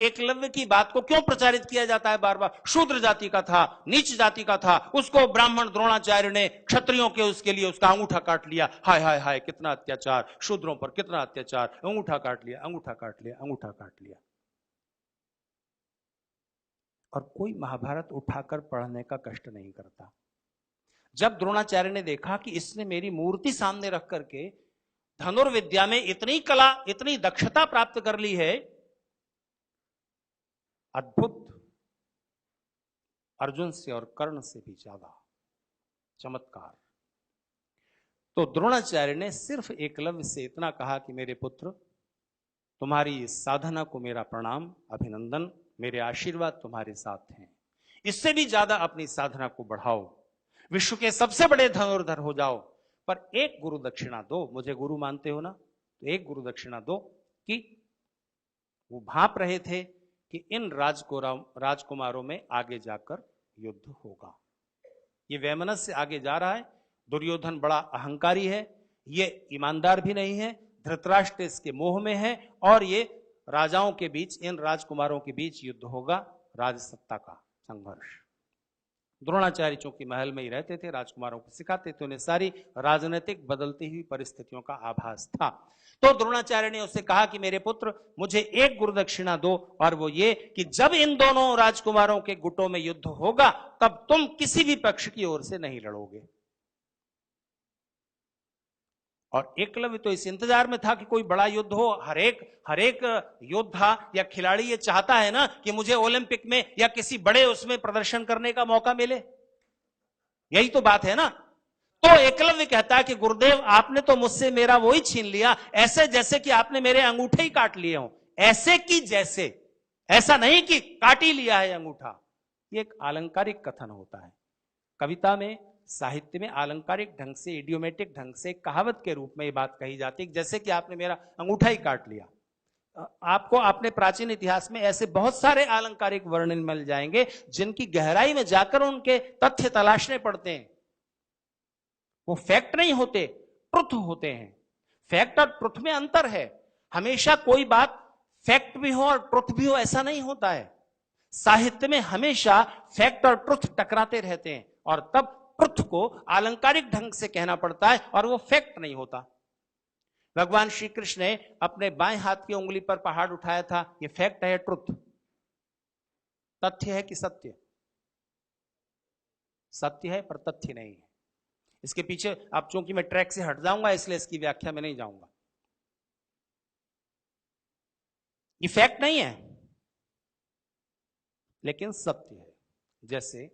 एकलव्य की बात को क्यों प्रचारित किया जाता है बार बार? शूद्र जाति का था, नीच जाति का था, उसको ब्राह्मण द्रोणाचार्य ने क्षत्रियों के उसके लिए उसका अंगूठा काट लिया। हाय हाय हाय, कितना अत्याचार शूद्रों पर, कितना अत्याचार, अंगूठा काट लिया, अंगूठा काट लिया, अंगूठा काट लिया। और कोई महाभारत उठाकर पढ़ने का कष्ट नहीं करता। जब द्रोणाचार्य ने देखा कि इसने मेरी मूर्ति सामने रख करके धनुर्विद्या में इतनी कला, इतनी दक्षता प्राप्त कर ली है, अद्भुत, अर्जुन से और कर्ण से भी ज्यादा चमत्कार, तो द्रोणाचार्य ने सिर्फ एकलव्य से इतना कहा कि मेरे पुत्र, तुम्हारी इस साधना को मेरा प्रणाम, अभिनंदन, मेरे आशीर्वाद तुम्हारे साथ हैं। इससे भी ज्यादा अपनी साधना को बढ़ाओ, विश्व के सबसे बड़े धनुर्धर हो जाओ, पर एक गुरु दक्षिणा दो। मुझे गुरु मानते हो ना, तो एक गुरु दक्षिणा दो कि वो भांप रहे थे कि इन राजकुमारों में आगे जाकर युद्ध होगा। ये वैमनस्य से आगे जा रहा है। दुर्योधन बड़ा अहंकारी है, ये ईमानदार भी नहीं है, धृतराष्ट्र इसके मोह में है, और ये राजाओं के बीच, इन राजकुमारों के बीच युद्ध होगा, राजसत्ता का संघर्ष। द्रोणाचार्य चूंकि महल में ही रहते थे, राजकुमारों को सिखाते थे, उन्हें सारी राजनीतिक बदलती हुई परिस्थितियों का आभास था। तो द्रोणाचार्य ने उससे कहा कि मेरे पुत्र, मुझे एक गुरुदक्षिणा दो, और वो ये कि जब इन दोनों राजकुमारों के गुटों में युद्ध होगा, तब तुम किसी भी पक्ष की ओर से नहीं लड़ोगे। और एकलव्य तो इस इंतजार में था कि कोई बड़ा युद्ध हो। हर एक योद्धा या खिलाड़ी ये चाहता है ना कि मुझे ओलंपिक में या किसी बड़े उसमें प्रदर्शन करने का मौका मिले, यही तो बात है ना। तो एकलव्य कहता है कि गुरुदेव, आपने तो मुझसे मेरा वही छीन लिया, ऐसे जैसे कि आपने मेरे अंगूठे ही काट लिए हो। ऐसे कि जैसे, ऐसा नहीं कि काट ही लिया है अंगूठा। ये एक अलंकारिक कथन होता है। कविता में, साहित्य में अलंकारिक ढंग से, इडियोमेटिक ढंग से, कहावत के रूप में ये बात कही जाती है, जैसे कि आपने मेरा अंगूठा ही काट लिया। आपको अपने प्राचीन इतिहास में ऐसे बहुत सारे अलंकारिक वर्णन मिल जाएंगे जिनकी गहराई में जाकर उनके तथ्य तलाशने पड़ते हैं। वो फैक्ट नहीं होते, ट्रुथ होते हैं। फैक्ट और ट्रुथ में अंतर है। हमेशा कोई बात फैक्ट भी हो और ट्रुथ भी हो, ऐसा नहीं होता है। साहित्य में हमेशा फैक्ट और ट्रुथ टकराते रहते हैं, और तब ट्रुथ को अलंकारिक ढंग से कहना पड़ता है, और वो फैक्ट नहीं होता। भगवान श्री कृष्ण ने अपने बाएं हाथ की उंगली पर पहाड़ उठाया था, ये फैक्ट है, ट्रुथ, तथ्य है कि सत्य? सत्य है, पर तथ्य नहीं है। इसके पीछे, अब चूंकि मैं ट्रैक से हट जाऊंगा इसलिए इसकी व्याख्या में नहीं जाऊंगा। ये फैक्ट नहीं है, लेकिन सत्य है। जैसे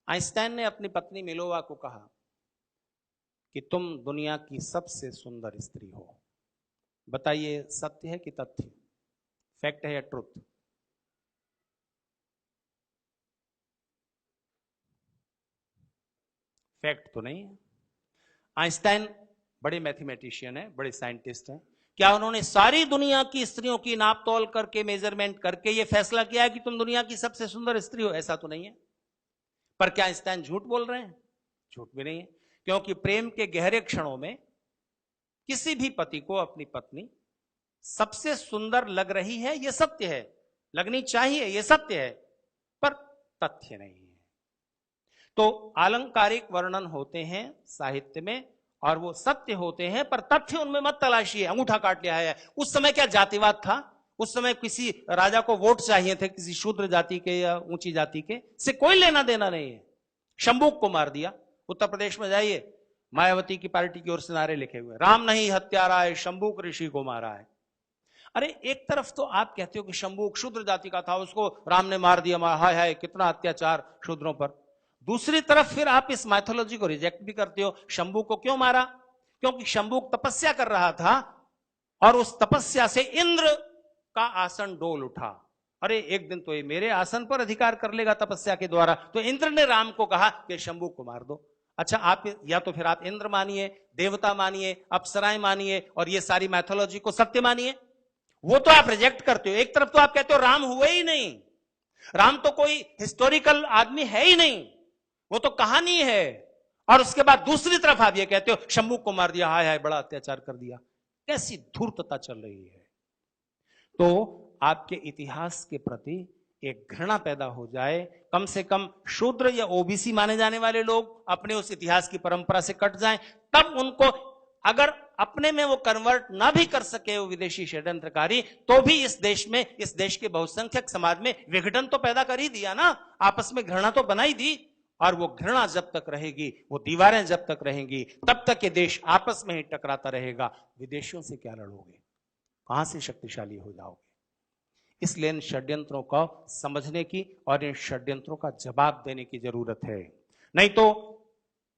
आइंस्टाइन ने अपनी पत्नी मिलोवा को कहा कि तुम दुनिया की सबसे सुंदर स्त्री हो। बताइए, सत्य है कि तथ्य? फैक्ट है या ट्रुथ? फैक्ट तो नहीं है। आइंस्टाइन बड़े मैथमेटिशियन है, बड़े साइंटिस्ट हैं। क्या उन्होंने सारी दुनिया की स्त्रियों की नाप तोल करके, मेजरमेंट करके यह फैसला किया है कि तुम दुनिया की सबसे सुंदर स्त्री हो? ऐसा तो नहीं है। पर क्या आइंस्टाइन झूठ बोल रहे हैं? झूठ भी नहीं है, क्योंकि प्रेम के गहरे क्षणों में किसी भी पति को अपनी पत्नी सबसे सुंदर लग रही है, यह सत्य है, लगनी चाहिए, यह सत्य है, पर तथ्य नहीं है। तो अलंकारिक वर्णन होते हैं साहित्य में, और वो सत्य होते हैं, पर तथ्य उनमें मत तलाशिए। अंगूठा काट लिया है, उस समय क्या जातिवाद था? उस समय किसी राजा को वोट चाहिए थे, किसी शूद्र जाति के या ऊंची जाति के से कोई लेना देना नहीं है। शंभूक को मार दिया। उत्तर प्रदेश में जाइए, मायावती की पार्टी की ओर से नारे लिखे हुए, राम नहीं हत्यारा है, शंभूक ऋषि को मारा है। अरे एक तरफ तो आप कहते हो कि शंभूक शूद्र जाति का था, उसको राम ने मार दिया, हाय हाय कितना अत्याचार शूद्रों पर। दूसरी तरफ फिर आप इस माइथोलॉजी को रिजेक्ट भी करते हो। शंभूक को क्यों मारा? क्योंकि शंभूक तपस्या कर रहा था, और उस तपस्या से इंद्र का आसन डोल उठा। अरे एक दिन तो ये मेरे आसन पर अधिकार कर लेगा तपस्या के द्वारा। तो इंद्र ने राम को कहा कि शंभूक को मार दो। अच्छा, आप या तो फिर आप इंद्र मानिए, देवता मानिए, अप्सराएं मानिए, और ये सारी मैथोलॉजी को सत्य मानिए, वो तो आप रिजेक्ट करते हो। एक तरफ तो आप कहते हो राम हुए ही नहीं, राम तो कोई हिस्टोरिकल आदमी है ही नहीं, वो तो कहानी है, और उसके बाद दूसरी तरफ आप ये कहते हो शंभूक को मार दिया, हाय हाय बड़ा अत्याचार कर दिया। कैसी धूर्तता चल रही है। तो आपके इतिहास के प्रति एक घृणा पैदा हो जाए, कम से कम शूद्र या ओबीसी माने जाने वाले लोग अपने उस इतिहास की परंपरा से कट जाएं, तब उनको अगर अपने में वो कन्वर्ट ना भी कर सके वो विदेशी षड्यंत्रकारी, तो भी इस देश में, इस देश के बहुसंख्यक समाज में विघटन तो पैदा कर ही दिया ना, आपस में घृणा तो बनाई दी। और वो घृणा जब तक रहेगी, वो दीवारें जब तक रहेंगी, तब तक ये देश आपस में ही टकराता रहेगा। विदेशियों से क्या लड़ोगे, कहां से शक्तिशाली हो जाओगे? इसलिए इन षड्यंत्रों को समझने की और इन षड्यंत्रों का जवाब देने की जरूरत है। नहीं तो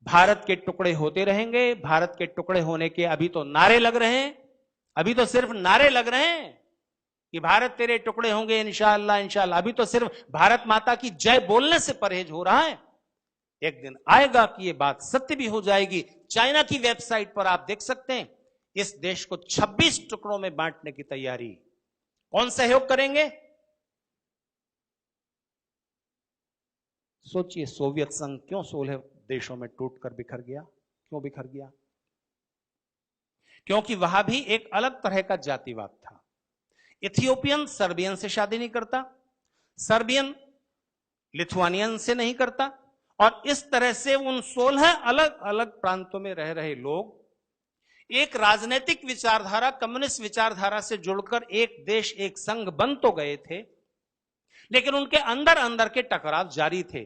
भारत के टुकड़े होते रहेंगे। भारत के टुकड़े होने के अभी तो नारे लग रहे हैं, अभी तो सिर्फ नारे लग रहे हैं कि भारत तेरे टुकड़े होंगे इंशाअल्लाह इंशाअल्लाह। अभी तो सिर्फ भारत माता की जय बोलने से परहेज हो रहा है। एक दिन आएगा कि ये बात सत्य भी हो जाएगी। चाइना की वेबसाइट पर आप देख सकते हैं, इस देश को 26 टुकड़ों में बांटने की तैयारी। कौन सहयोग करेंगे? सोचिए, सोवियत संघ क्यों 16 देशों में टूटकर बिखर गया? क्यों बिखर गया? क्योंकि वहां भी एक अलग तरह का जातिवाद था। इथियोपियन सर्बियन से शादी नहीं करता, सर्बियन लिथुआनियन से नहीं करता, और इस तरह से उन 16 अलग अलग प्रांतों में रह रहे लोग एक राजनीतिक विचारधारा, कम्युनिस्ट विचारधारा से जुड़कर एक देश, एक संघ बन तो गए थे, लेकिन उनके अंदर अंदर के टकराव जारी थे।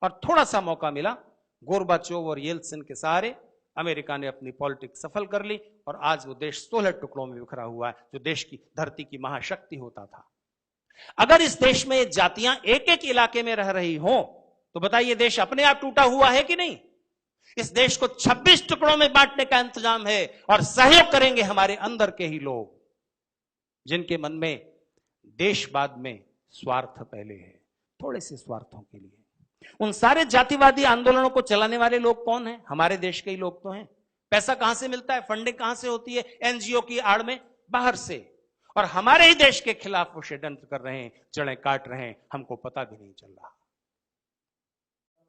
और थोड़ा सा मौका मिला, गोरबाचोव और येल्त्सिन के सहारे अमेरिका ने अपनी पॉलिटिक्स सफल कर ली और आज वो देश 16 टुकड़ों में बिखरा हुआ है, जो देश की धरती की महाशक्ति होता था। अगर इस देश में जातियां एक एक इलाके में रह रही हों, तो बताइए देश अपने आप टूटा हुआ है कि नहीं? इस देश को 26 टुकड़ों में बांटने का इंतजाम है और सहयोग करेंगे हमारे अंदर के ही लोग, जिनके मन में देशवाद में स्वार्थ पहले है, थोड़े से स्वार्थों के लिए। उन सारे जातिवादी आंदोलनों को चलाने वाले लोग कौन हैं? हमारे देश के ही लोग तो हैं। पैसा कहां से मिलता है, फंडिंग कहां से होती है? एनजीओ की आड़ में, बाहर से। और हमारे ही देश के खिलाफ वो षड्यंत्र कर रहे हैं, जड़ें काट रहे हैं, हमको पता भी नहीं चल रहा।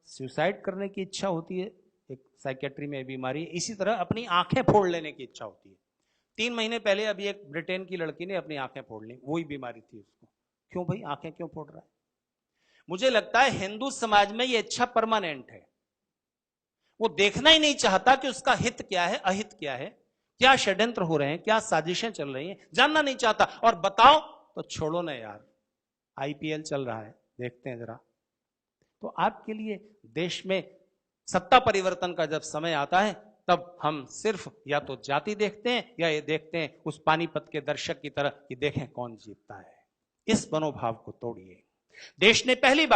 सुसाइड करने की इच्छा होती है, एक साइकेट्री में बीमारी, इसी तरह अपनी आंखें फोड़ लेने की इच्छा होती है। 3 महीने पहले अभी एक ब्रिटेन की लड़की ने अपनी आंखें फोड़ ली, वही बीमारी थी उसको। क्यों भाई, आंखें क्यों फोड़ रहा है? मुझे लगता है हिंदू समाज में यह इच्छा परमानेंट है। वो देखना ही नहीं चाहता कि उसका हित क्या है, अहित क्या है, क्या षड्यंत्र हो रहे हैं, क्या साजिशें चल रही हैं, जानना नहीं चाहता। और बताओ तो छोड़ो ना यार, आईपीएल चल रहा है, देखते हैं जरा। तो आपके लिए देश में सत्ता परिवर्तन का जब समय आता है, तब हम सिर्फ या तो जाति देखते हैं या ये देखते हैं उस पानीपत के दर्शक की तरह कि देखें कौन जीतता है। इस मनोभाव को तोड़िए। देश ने पहली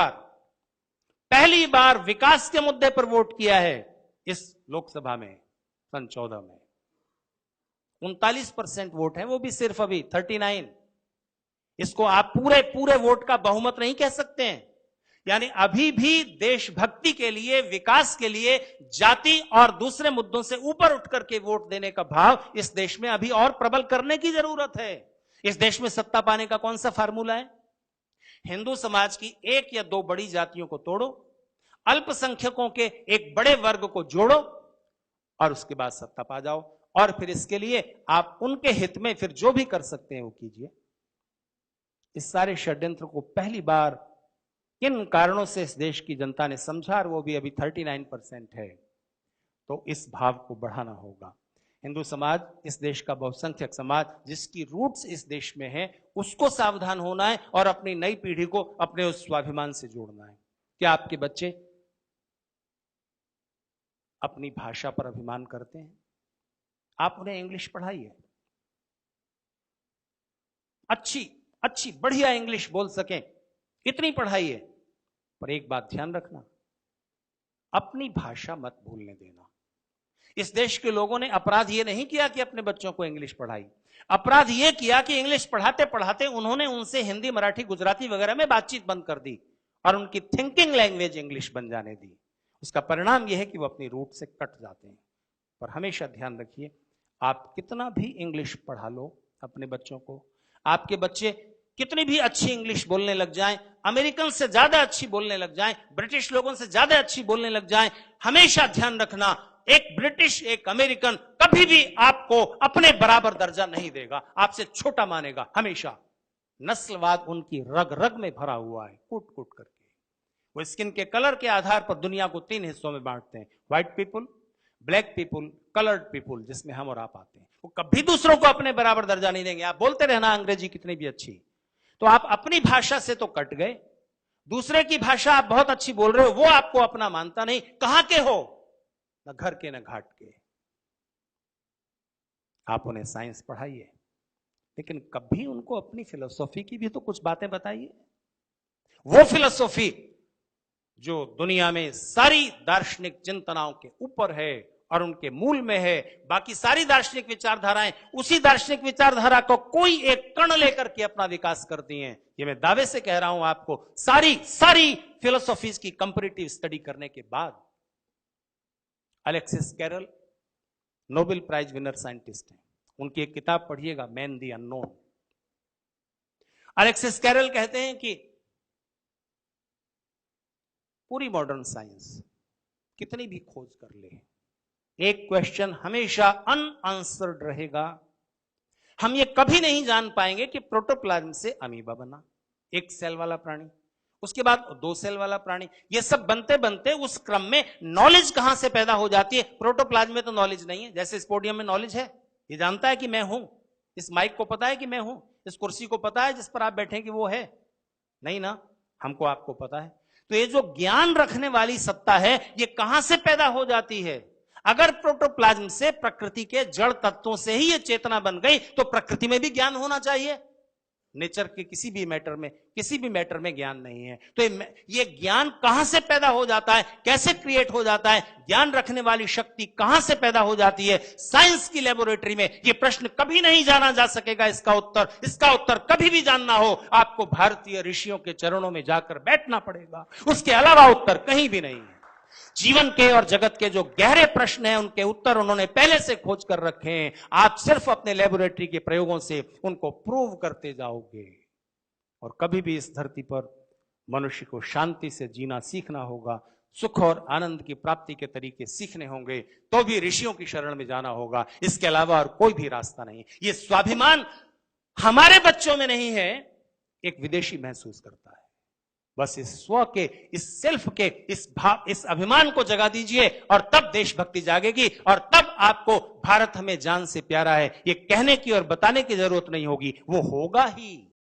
बार विकास के मुद्दे पर वोट किया है इस लोकसभा में, सन 14 में 39% वोट है, वो भी सिर्फ अभी 39। इसको आप पूरे वोट का बहुमत नहीं कह सकते हैं। यानी अभी भी देशभक्ति के लिए, विकास के लिए जाति और दूसरे मुद्दों से ऊपर उठकर के वोट देने का भाव इस देश में अभी और प्रबल करने की जरूरत है। इस देश में सत्ता पाने का कौन सा फार्मूला है? हिंदू समाज की 1 या 2 बड़ी जातियों को तोड़ो, अल्पसंख्यकों के एक बड़े वर्ग को जोड़ो और उसके बाद सत्ता पा जाओ। और फिर इसके लिए आप उनके हित में फिर जो भी कर सकते हैं वो कीजिए। इस सारे षड्यंत्र को पहली बार किन कारणों से इस देश की जनता ने समझा, और वो भी अभी 39% है, तो इस भाव को बढ़ाना होगा। हिंदू समाज, इस देश का बहुसंख्यक समाज, जिसकी रूट्स इस देश में है, उसको सावधान होना है और अपनी नई पीढ़ी को अपने उस स्वाभिमान से जोड़ना है। क्या आपके बच्चे अपनी भाषा पर अभिमान करते हैं? आप उन्हें इंग्लिश पढ़ाइए, अच्छी बढ़िया इंग्लिश बोल सकें, इतनी पढ़ाइए। पर एक बात ध्यान रखना, अपनी भाषा मत भूलने देना। इस देश के लोगों ने अपराध यह नहीं किया कि अपने बच्चों को इंग्लिश पढ़ाई, अपराध यह किया कि इंग्लिश पढ़ाते पढ़ाते उन्होंने उनसे हिंदी, मराठी, गुजराती वगैरह में बातचीत बंद कर दी और उनकी थिंकिंग लैंग्वेज इंग्लिश बन जाने दी। उसका परिणाम यह है कि वो अपनी रूट से कट जाते हैं। पर हमेशा ध्यान रखिए, आप कितना भी इंग्लिश पढ़ा लो अपने बच्चों को, आपके बच्चे कितनी भी अच्छी इंग्लिश बोलने लग जाएं, अमेरिकन से ज्यादा अच्छी बोलने लग जाएं, ब्रिटिश लोगों से ज्यादा अच्छी बोलने लग जाएं, हमेशा ध्यान रखना, एक ब्रिटिश, एक अमेरिकन कभी भी आपको अपने बराबर दर्जा नहीं देगा, आपसे छोटा मानेगा हमेशा। नस्लवाद उनकी रग रग में भरा हुआ है, कूट कूट करके। वो स्किन के कलर के आधार पर दुनिया को 3 हिस्सों में बांटते हैं, white people, black people, coloured people, जिसमें हम और आप आते हैं। वो कभी दूसरों को अपने बराबर दर्जा नहीं देंगे। आप बोलते रहना अंग्रेजी कितनी भी अच्छी, तो आप अपनी भाषा से तो कट गए, दूसरे की भाषा आप बहुत अच्छी बोल रहे हो, वो आपको अपना मानता नहीं। कहां के हो? न घर के न घाट के। आप उन्हें साइंस पढ़ाइए, लेकिन कभी उनको अपनी फिलोसॉफी की भी तो कुछ बातें बताइए। वो फिलोसॉफी जो दुनिया में सारी दार्शनिक चिंतनाओं के ऊपर है और उनके मूल में है। बाकी सारी दार्शनिक विचारधाराएं उसी दार्शनिक विचारधारा को कोई एक कण लेकर के अपना विकास करती हैं। ये मैं दावे से कह रहा हूं आपको, सारी फिलोसॉफीज की कंपैरेटिव स्टडी करने के बाद। Alexis Carrel Nobel prize winner scientist हैं, उनकी एक किताब पढ़िएगा, man the unknown. Alexis Carrel कहते हैं कि पूरी मॉडर्न साइंस कितनी भी खोज कर ले, एक क्वेश्चन हमेशा अनआंसर्ड रहेगा। हम ये कभी नहीं जान पाएंगे कि प्रोटोप्लाज्म से अमीबा बना, 1 सेल वाला प्राणी, उसके बाद 2 सेल वाला प्राणी। ये सब बनते बनते उस क्रम में नॉलेज कहां से पैदा हो जाती है? प्रोटोप्लाज्म में तो नॉलेज नहीं है। जैसे इस पोडियम में नॉलेज है, ये जानता है कि मैं हूं, इस माइक को पता है कि मैं हूं, इस कुर्सी को पता है जिस पर आप बैठे कि वो है, नहीं ना? हमको आपको पता है। तो ये जो ज्ञान रखने वाली सत्ता है, ये कहां से पैदा हो जाती है? अगर प्रोटोप्लाज्म से, प्रकृति के जड़ तत्वों से ही ये चेतना बन गई, तो प्रकृति में भी ज्ञान होना चाहिए। नेचर के किसी भी मैटर में ज्ञान नहीं है। तो ये ज्ञान कहां से पैदा हो जाता है, कैसे क्रिएट हो जाता है, ज्ञान रखने वाली शक्ति कहां से पैदा हो जाती है? साइंस की लेबोरेटरी में ये प्रश्न कभी नहीं जाना जा सकेगा। इसका उत्तर कभी भी जानना हो, आपको भारतीय ऋषियों के चरणों में जाकर बैठना पड़ेगा। उसके अलावा उत्तर कहीं भी नहीं है। जीवन के और जगत के जो गहरे प्रश्न हैं, उनके उत्तर उन्होंने पहले से खोज कर रखे हैं। आप सिर्फ अपने लेबोरेटरी के प्रयोगों से उनको प्रूव करते जाओगे। और कभी भी इस धरती पर मनुष्य को शांति से जीना सीखना होगा, सुख और आनंद की प्राप्ति के तरीके सीखने होंगे, तो भी ऋषियों की शरण में जाना होगा। इसके अलावा और कोई भी रास्ता नहीं। ये स्वाभिमान हमारे बच्चों में नहीं है, एक विदेशी महसूस करता है। बस इस स्व के, इस सेल्फ के, इस अभिमान को जगा दीजिए, और तब देशभक्ति जागेगी, और तब आपको भारत हमें जान से प्यारा है ये कहने की और बताने की जरूरत नहीं होगी, वो होगा ही।